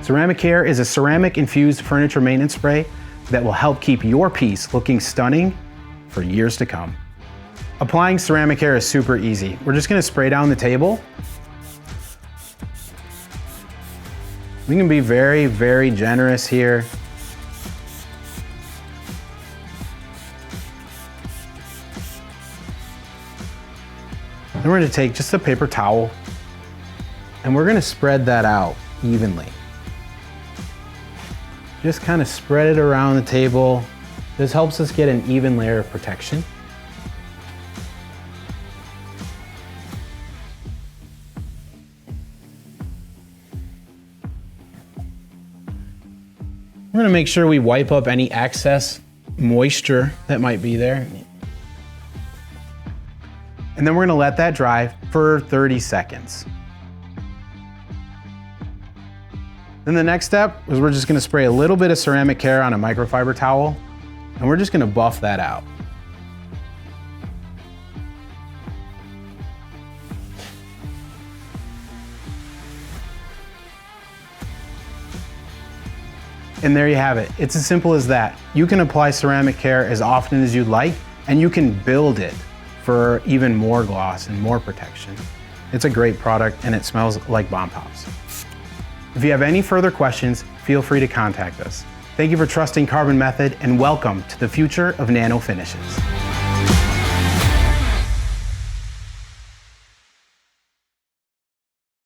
Ceramic Care is a ceramic infused furniture maintenance spray that will help keep your piece looking stunning for years to come. Applying Ceramic Care is super easy. We're just gonna spray down the table. We can be very, very generous here. Then we're gonna take just a paper towel and we're gonna spread that out evenly. Just kind of spread it around the table. This helps us get an even layer of protection. We're gonna make sure we wipe up any excess moisture that might be there. And then we're gonna let that dry for 30 seconds. Then the next step is we're just gonna spray a little bit of Ceramic Care on a microfiber towel, and we're just gonna buff that out. And there you have it. It's as simple as that. You can apply Ceramic Care as often as you'd like, and you can build it for even more gloss and more protection. It's a great product and it smells like Bomb Pops. If you have any further questions, feel free to contact us. Thank you for trusting Carbon Method and welcome to the future of nano finishes.